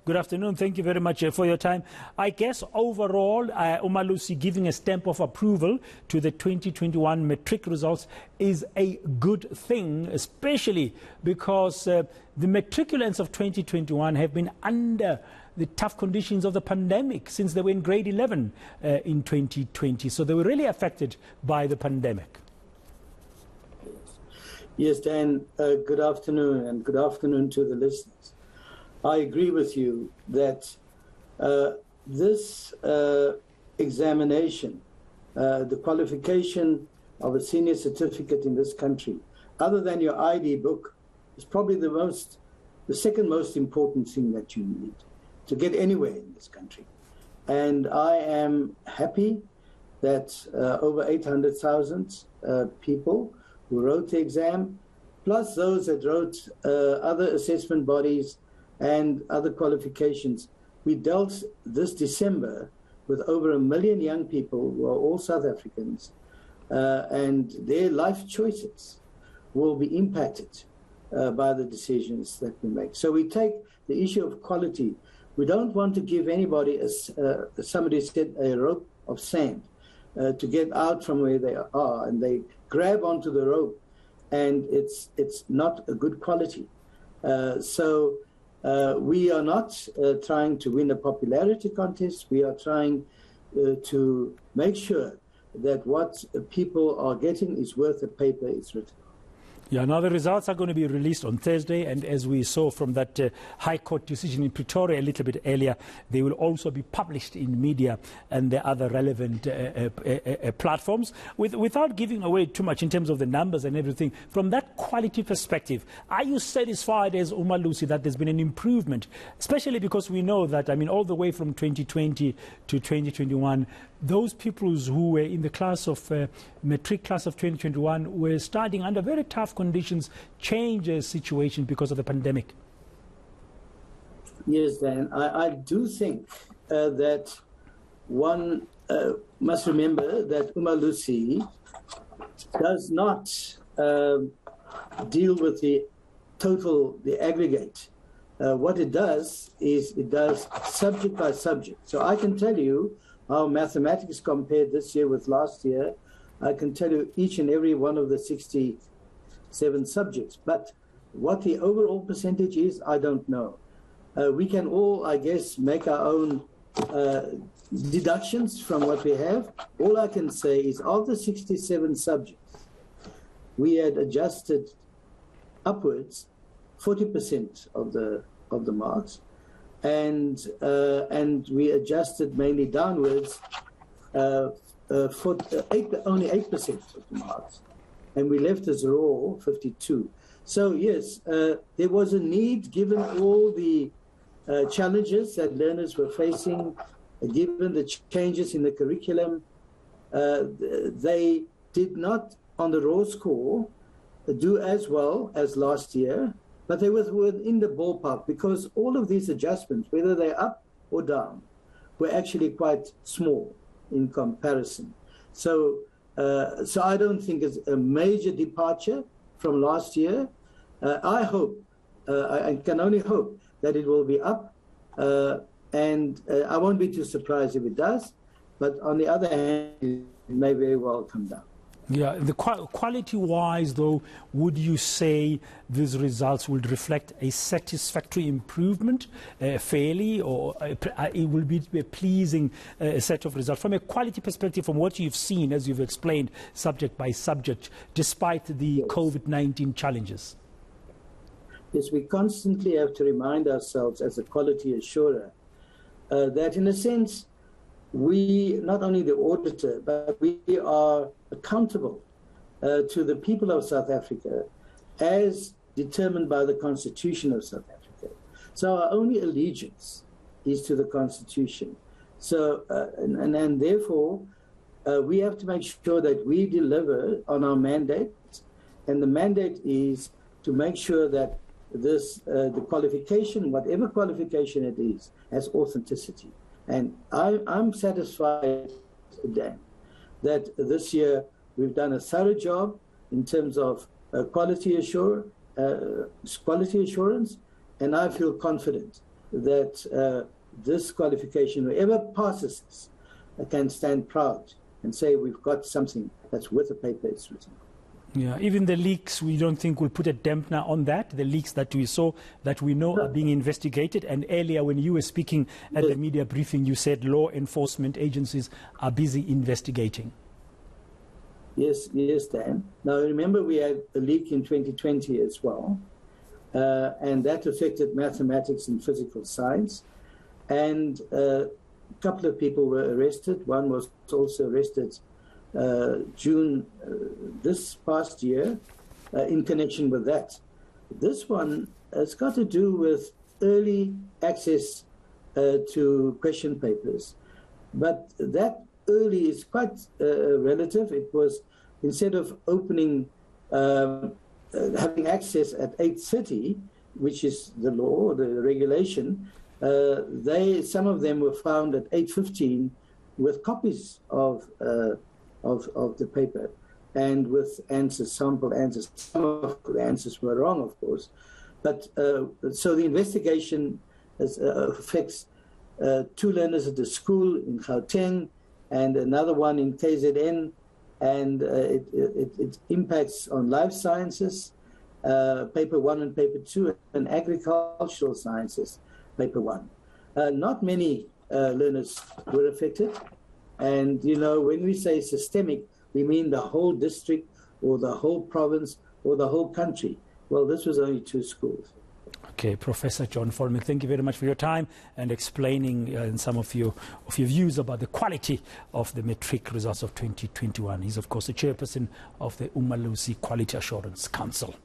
Good afternoon. Thank you very much for your time. I guess overall, Umalusi giving a stamp of approval to the 2021 matric results is a good thing, especially because the matriculants of 2021 have been under the tough conditions of the pandemic since they were in grade 11 in 2020. So they were really affected by the pandemic. Yes, Dan, good afternoon, and good afternoon to the listeners. I agree with you that this examination, the qualification of a senior certificate in this country, other than your ID book, is probably the second most important thing that you need to get anywhere in this country. And I am happy that over 800,000 people who wrote the exam, plus those that wrote other assessment bodies and other qualifications. We dealt this December with over 1 million young people who are all South Africans, and their life choices will be impacted by the decisions that we make. So we take the issue of quality. We don't want to give anybody, as somebody said, a rope of sand to get out from where they are, and they grab onto the rope, and it's not a good quality. So we are not trying to win a popularity contest. We are trying to make sure that what people are getting is worth the paper it's written. Yeah, now the results are going to be released on Thursday, and as we saw from that High Court decision in Pretoria a little bit earlier, they will also be published in media and the other relevant platforms. Without giving away too much in terms of the numbers and everything, from that quality perspective, are you satisfied as Umalusi that there's been an improvement, especially because we know that, I mean, all the way from 2020 to 2021, those people who were in the class of matric class of 2021 were studying under very tough conditions, change the situation because of the pandemic? Yes, Dan, I do think that one must remember that Umalusi does not deal with the total, the aggregate. What it does is it does subject by subject. So I can tell you how mathematics compared this year with last year. I can tell you each and every one of the 67 subjects. But what the overall percentage is, I don't know. We can all, I guess, make our own deductions from what we have. All I can say is of the 67 subjects, we had adjusted upwards 40% of the marks. And we adjusted mainly downwards for only 8% of the marks, and we left as raw 52. So yes, there was a need, given all the challenges that learners were facing, given the changes in the curriculum. They did not, on the raw score, do as well as last year. But they were within the ballpark, because all of these adjustments, whether they're up or down, were actually quite small in comparison. So I don't think it's a major departure from last year. I hope, I can only hope that it will be up, and I won't be too surprised if it does. But on the other hand, it may very well come down. Yeah, the quality-wise, though, would you say these results will reflect a satisfactory improvement fairly, or it will be a pleasing set of results? From a quality perspective, from what you've seen, as you've explained, subject by subject, despite the COVID-19 challenges? Yes, we constantly have to remind ourselves as a quality assurer that, in a sense, we, not only the auditor, but we are accountable to the people of South Africa as determined by the Constitution of South Africa. So our only allegiance is to the Constitution. So, and therefore, we have to make sure that we deliver on our mandate. And the mandate is to make sure that this, the qualification, whatever qualification it is, has authenticity. And I'm satisfied, Dan, that this year we've done a thorough job in terms of quality assurance, and I feel confident that this qualification, whoever passes this, can stand proud and say we've got something that's worth the paper it's written. Yeah, even the leaks, we don't think will put a dampener on that. The leaks that we saw, that we know are being investigated. And earlier when you were speaking at the media briefing, you said law enforcement agencies are busy investigating. Yes, Dan. Now remember we had a leak in 2020 as well. And that affected mathematics and physical science. And a couple of people were arrested. One was also arrested June this past year in connection with that. This one has got to do with early access to question papers. But that early is quite relative. It was, instead of opening, having access at 8:30, which is the law, the regulation, some of them were found at 8:15 with copies of the paper and with answers, sample answers. Some of the answers were wrong, of course. But so the investigation affects 2 learners at the school in Gauteng and another one in KZN, and it impacts on life sciences, paper 1 and paper 2, and agricultural sciences, paper 1. Not many learners were affected. And, you know, when we say systemic, we mean the whole district or the whole province or the whole country. Well, this was only 2 schools. Okay, Professor John Volman, thank you very much for your time and explaining some of your views about the quality of the matric results of 2021. He's, of course, the chairperson of the Umalusi Quality Assurance Council.